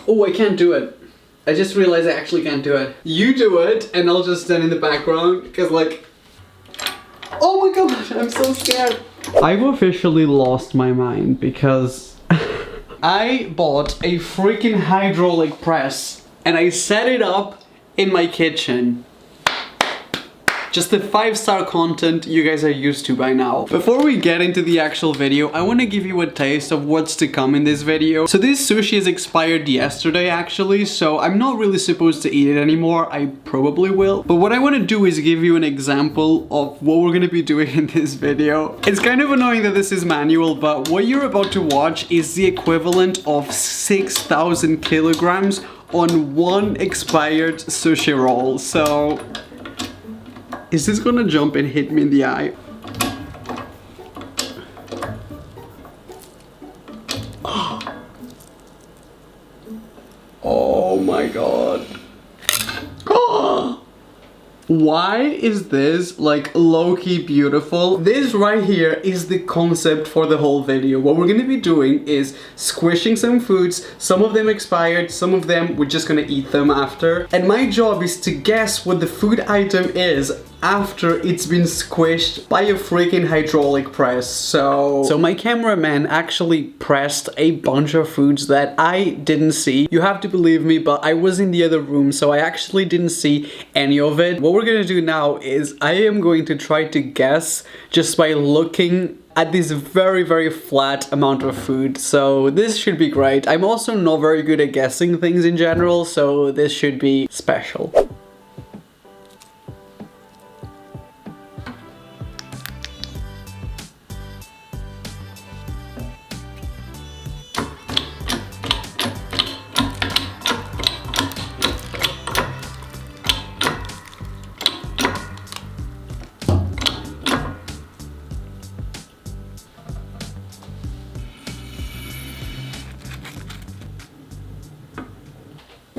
Oh, I can't do it. I just realized I actually can't do it. You do it, and I'll just stand in the background, because like... Oh my god, I'm so scared. I've officially lost my mind, because I bought a freaking hydraulic press, and I set it up in my kitchen. Just the 5-star content you guys are used to by now. Before we get into the actual video, I want to give you a taste of what's to come in this video. So this sushi has expired yesterday actually, so I'm not really supposed to eat it anymore. I probably will. But what I want to do is give you an example of what we're going to be doing in this video. It's kind of annoying that this is manual, but what you're about to watch is the equivalent of 6,000 kilograms on one expired sushi roll. So... is this gonna jump and hit me in the eye? Oh my god. Why is this like low-key beautiful? This right here is the concept for the whole video. What we're gonna be doing is squishing some foods. Some of them expired, some of them we're just gonna eat them after. And my job is to guess what the food item is after it's been squished by a freaking hydraulic press. So my cameraman actually pressed a bunch of foods that I didn't see. You have to believe me, but I was in the other room, so I actually didn't see any of it. What we're gonna do now is I am going to try to guess just by looking at this very, very flat amount of food. So this should be great. I'm also not very good at guessing things in general, so this should be special.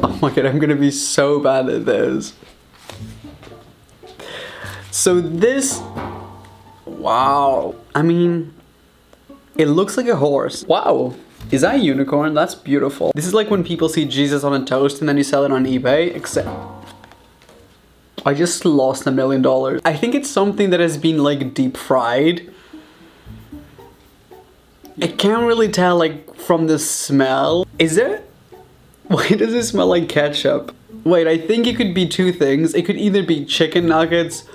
Oh my god, I'm gonna be so bad at this. So this... wow. I mean... it looks like a horse. Wow. Is that a unicorn? That's beautiful. This is like when people see Jesus on a toast and then you sell it on eBay, except... I just lost $1 million. I think it's something that has been like deep fried. I can't really tell like from the smell. Is it? Why does it smell like ketchup? Wait, I think it could be two things. It could either be chicken nuggets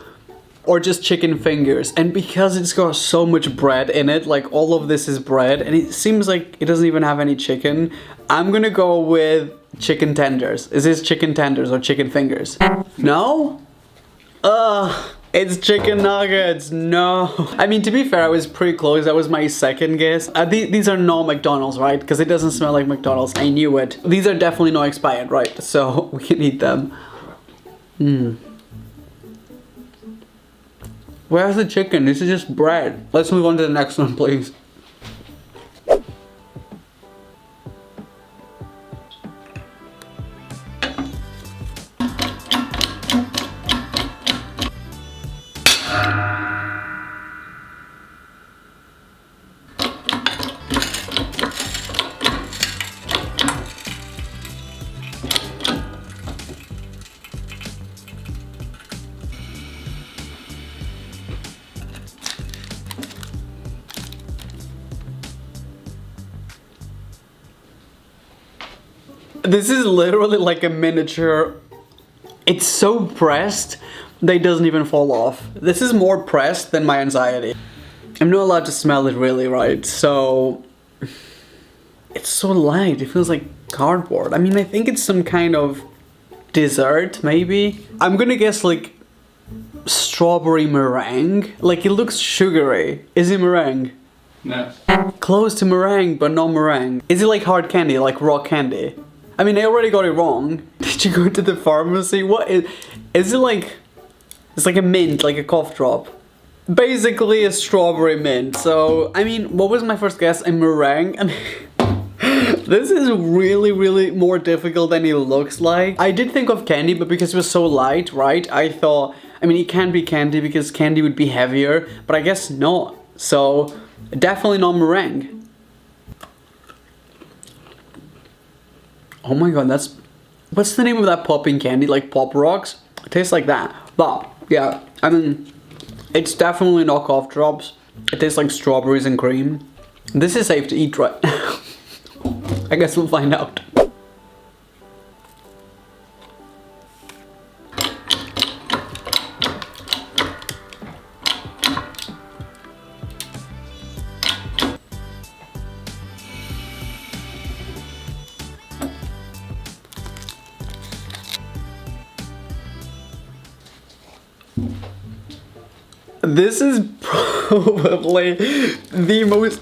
or just chicken fingers. And because it's got so much bread in it, like all of this is bread, and it seems like it doesn't even have any chicken, I'm gonna go with chicken tenders. Is this chicken tenders or chicken fingers? No? Ugh. It's chicken nuggets, no. I mean, to be fair, I was pretty close. That was my second guess. These are not McDonald's, right? Because it doesn't smell like McDonald's. I knew it. These are definitely not expired, right? So we can eat them. Where's the chicken? This is just bread. Let's move on to the next one, please. This is literally like a miniature. It's so pressed that it doesn't even fall off. This is more pressed than my anxiety. I'm not allowed to smell it really, right? So it's so light. It feels like cardboard. I mean, I think it's some kind of dessert, maybe. I'm gonna guess like strawberry meringue. Like it looks sugary. Is it meringue? No. Close to meringue, but not meringue. Is it like hard candy, like raw candy? I mean, I already got it wrong. Did you go to the pharmacy? What is it like? It's like a mint, like a cough drop. Basically a strawberry mint. So, I mean, what was my first guess? A meringue? I mean, this is really, really more difficult than it looks like. I did think of candy, but because it was so light, right? I thought, I mean, it can't be candy because candy would be heavier, but I guess not. So, definitely not meringue. Oh my god, that's... What's the name of that popping candy? Like Pop Rocks? It tastes like that. But, yeah, I mean, it's definitely knockoff drops. It tastes like strawberries and cream. This is safe to eat right now. I guess we'll find out. This is probably the most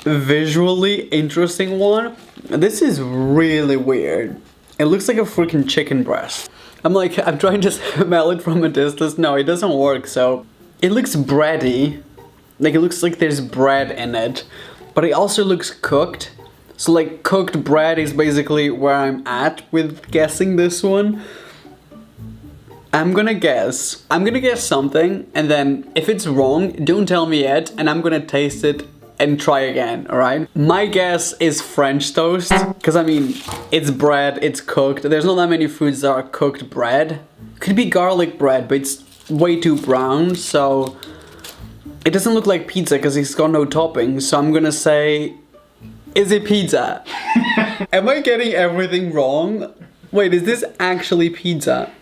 visually interesting one. This is really weird. It looks like a freaking chicken breast. I'm trying to smell it from a distance. No, it doesn't work, so. It looks bready. Like, it looks like there's bread in it. But it also looks cooked. So, like, cooked bread is basically where I'm at with guessing this one. I'm gonna guess something, and then if it's wrong, don't tell me yet, and I'm gonna taste it and try again, alright? My guess is French toast, because I mean, it's bread, it's cooked. There's not that many foods that are cooked bread. Could be garlic bread, but it's way too brown, so it doesn't look like pizza because it's got no toppings, so I'm gonna say, is it pizza? Am I getting everything wrong? Wait, is this actually pizza?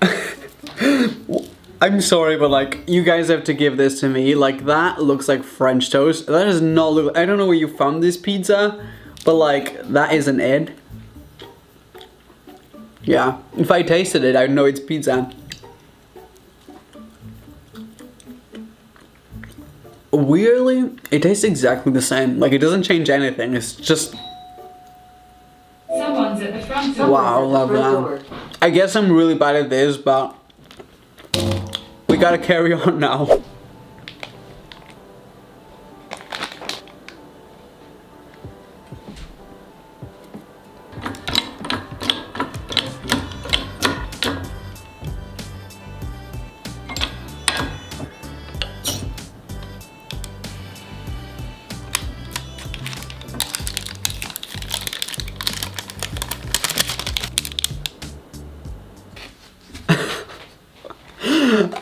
I'm sorry, but like, you guys have to give this to me. Like, that looks like French toast. That does not look... I don't know where you found this pizza, but like, that isn't it. Yeah, if I tasted it, I'd know it's pizza. Weirdly, it tastes exactly the same. Like, it doesn't change anything. It's just... Someone's at the front door. Wow, love that. I guess I'm really bad at this, but... we gotta carry on now.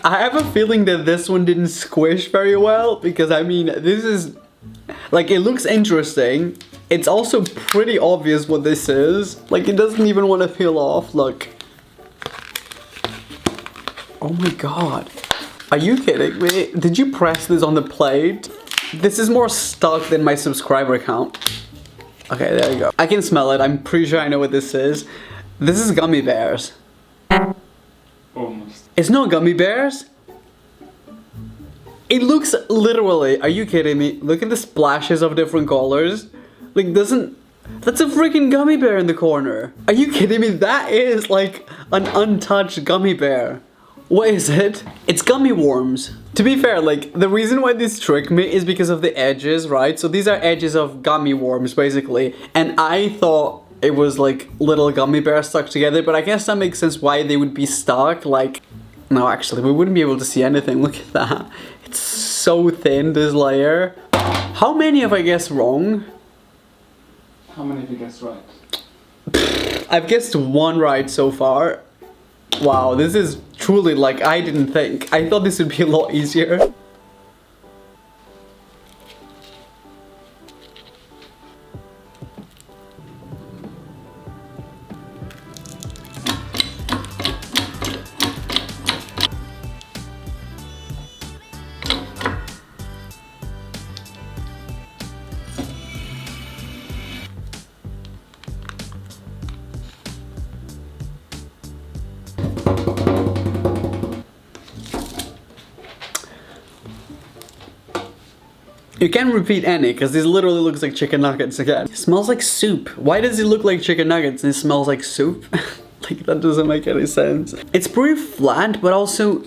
I have a feeling that this one didn't squish very well, because I mean, this is, like, it looks interesting. It's also pretty obvious what this is. Like, it doesn't even want to peel off, look. Oh my god. Are you kidding me? Did you press this on the plate? This is more stuck than my subscriber count. Okay, there you go. I can smell it. I'm pretty sure I know what this is. This is gummy bears. Almost. It's not gummy bears. It looks literally, are you kidding me? Look at the splashes of different colors. Like, that's a freaking gummy bear in the corner. Are you kidding me? That is like an untouched gummy bear. What is it? It's gummy worms. To be fair, like, the reason why this tricked me is because of the edges, right? So these are edges of gummy worms, basically. And I thought it was like little gummy bears stuck together, but I guess that makes sense why they would be stuck. Like, no, actually, we wouldn't be able to see anything. Look at that. It's so thin, this layer. How many have I guessed wrong? How many have you guessed right? I've guessed one right so far. Wow, this is truly, like, I didn't think. I thought this would be a lot easier. You can't repeat any, because this literally looks like chicken nuggets again. It smells like soup. Why does it look like chicken nuggets and it smells like soup? Like, that doesn't make any sense. It's pretty flat, but also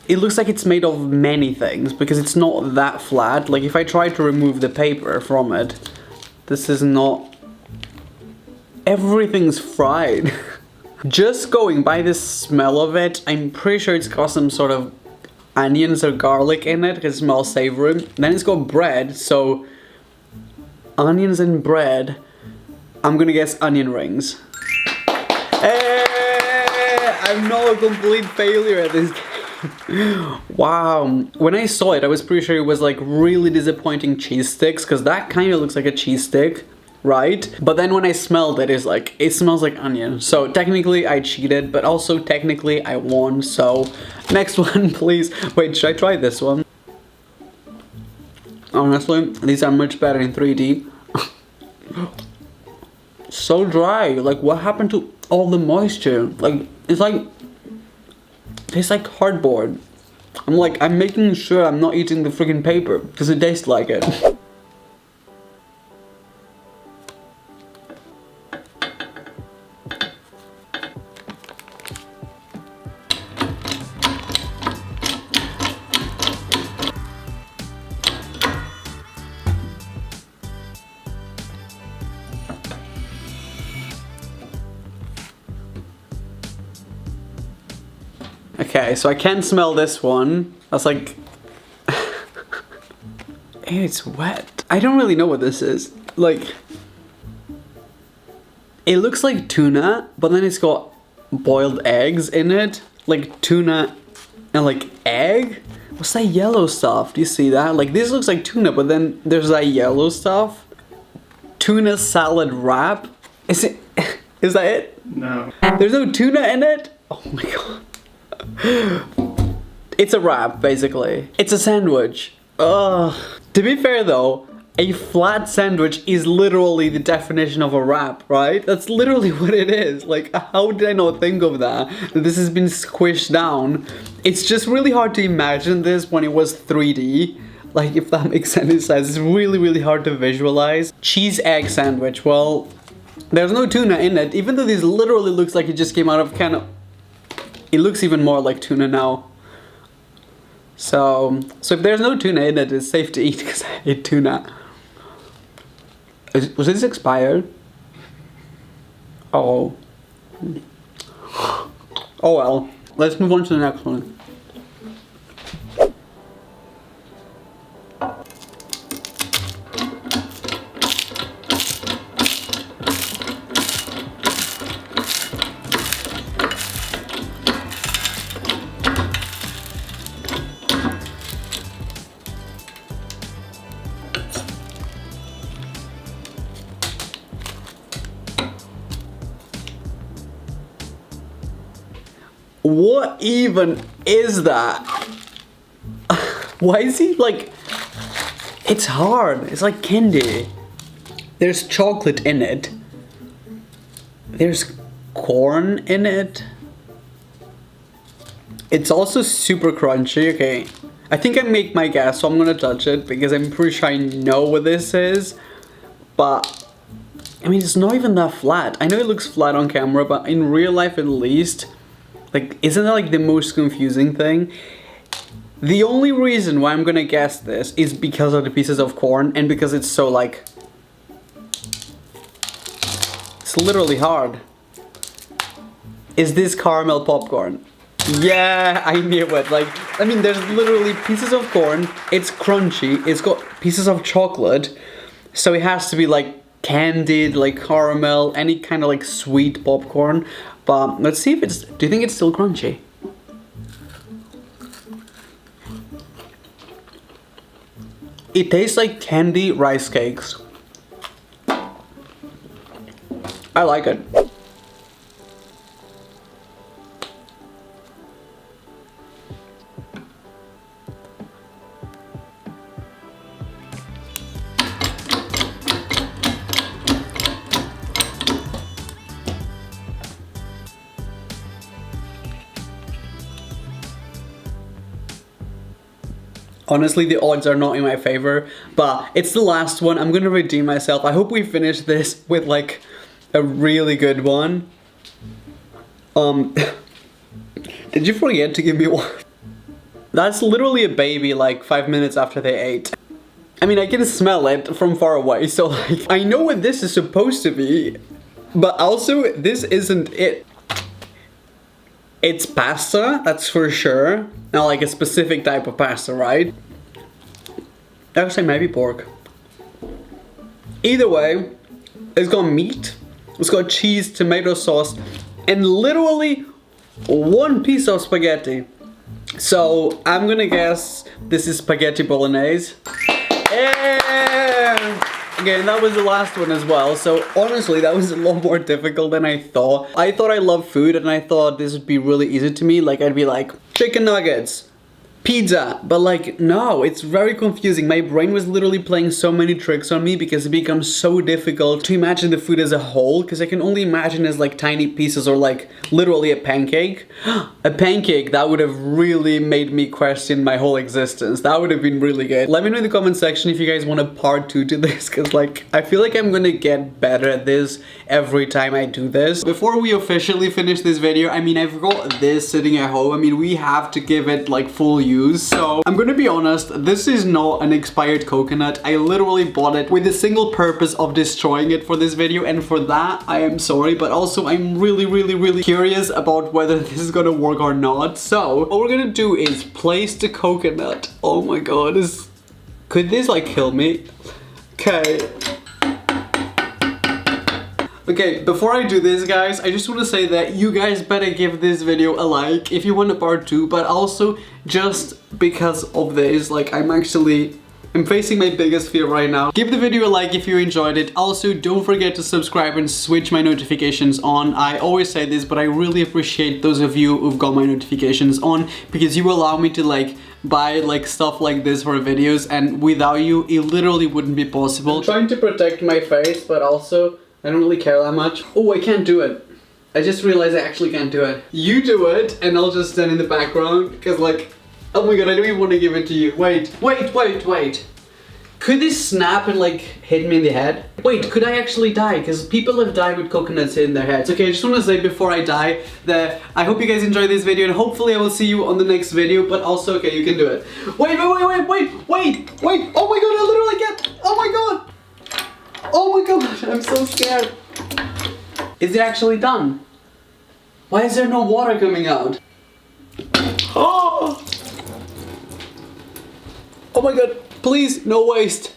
it looks like it's made of many things, because it's not that flat. Like, if I try to remove the paper from it, this is not... Everything's fried. Just going by the smell of it, I'm pretty sure it's got some sort of onions or garlic in it, because it smells savory. Then it's got bread, so onions and bread. I'm gonna guess onion rings. Hey, I'm not a complete failure at this game. Wow. When I saw it, I was pretty sure it was like really disappointing cheese sticks, because that kind of looks like a cheese stick, right? But then when I smelled it, it's like, it smells like onion. So technically I cheated, but also technically I won. So next one, please. Wait, should I try this one? Honestly, these are much better in 3D. So dry. Like, what happened to all the moisture? Like, it's like, tastes like cardboard. I'm making sure I'm not eating the freaking paper because it tastes like it. Okay, so I can smell this one. That's like... It's wet. I don't really know what this is. Like... It looks like tuna, but then it's got boiled eggs in it. Like tuna and like egg? What's that yellow stuff? Do you see that? Like this looks like tuna, but then there's that yellow stuff. Tuna salad wrap? Is it... Is that it? No. There's no tuna in it? Oh my god. It's a wrap, basically. It's a sandwich. Ugh. To be fair though, a flat sandwich is literally the definition of a wrap, right? That's literally what it is. Like, how did I not think of that? This has been squished down. It's just really hard to imagine this when it was 3D. Like, if that makes any sense. It's really, really hard to visualize. Cheese egg sandwich. Well, there's no tuna in it, even though this literally looks like it just came out of a can of... It looks even more like tuna now. So if there's no tuna in it, it's safe to eat because I hate tuna. Was this expired? Oh. Oh well. Let's move on to the next one. What even is that? Why is he like... It's hard. It's like candy. There's chocolate in it. There's corn in it. It's also super crunchy. Okay. I think I make my guess, so I'm gonna touch it because I'm pretty sure I know what this is. But... I mean, it's not even that flat. I know it looks flat on camera, but in real life at least... Like, isn't that like the most confusing thing? The only reason why I'm gonna guess this is because of the pieces of corn and because it's so like... It's literally hard. Is this caramel popcorn? Yeah, I knew it. Like, I mean, there's literally pieces of corn, it's crunchy, it's got pieces of chocolate, so it has to be like candied, like caramel, any kind of like sweet popcorn. But let's see if it's... Do you think it's still crunchy? It tastes like candy rice cakes. I like it. Honestly, the odds are not in my favor, but it's the last one. I'm gonna redeem myself. I hope we finish this with like a really good one. Did you forget to give me one? That's literally a baby like 5 minutes after they ate. I mean, I can smell it from far away, so like, I know what this is supposed to be, but also this isn't it. It's pasta, that's for sure. Not like a specific type of pasta, right? Actually, maybe pork. Either way, it's got meat, it's got cheese, tomato sauce, and literally one piece of spaghetti. So I'm gonna guess this is spaghetti bolognese. And again, that was the last one as well. So honestly, that was a lot more difficult than I thought. I thought I love food and I thought this would be really easy to me. Like I'd be like, chicken nuggets, pizza, but like no, it's very confusing. My brain was literally playing so many tricks on me because it becomes so difficult to imagine the food as a whole, because I can only imagine as like tiny pieces or like literally a pancake. A pancake, that would have really made me question my whole existence. That would have been really good. Let me know in the comment section if you guys want a part 2 to this, because like I feel like I'm gonna get better at this every time I do this. Before we officially finish this video, I mean, I've got this sitting at home. I mean, we have to give it like full use. So I'm gonna be honest, this is not an expired coconut. I literally bought it with the single purpose of destroying it for this video, and for that I am sorry, but also I'm really curious about whether this is gonna work or not. So what we're gonna do is place the coconut. Oh my god, could this like kill me? Okay, before I do this, guys, I just want to say that you guys better give this video a like if you want a part 2, but also just because of this, like I'm facing my biggest fear right now. Give the video a like if you enjoyed it. Also, don't forget to subscribe and switch my notifications on. I always say this, but I really appreciate those of you who've got my notifications on, because you allow me to like buy like stuff like this for videos, and without you, it literally wouldn't be possible. I'm trying to protect my face, but also I don't really care that much. Oh, I can't do it. I just realized I actually can't do it. You do it, and I'll just stand in the background, because like, oh my god, I don't even want to give it to you. Wait. Could this snap and like hit me in the head? Wait, could I actually die? Because people have died with coconuts in their heads. Okay, I just want to say before I die that I hope you guys enjoyed this video, and hopefully I will see you on the next video, but also, okay, you can do it. Wait. Oh my god, I literally get, oh my god. Oh my god, I'm so scared. Is it actually done? Why is there no water coming out? Oh! Oh my god, please, no waste.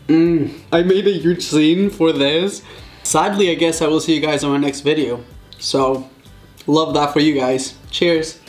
I made a huge scene for this. Sadly, I guess I will see you guys on my next video. So, love that for you guys. Cheers.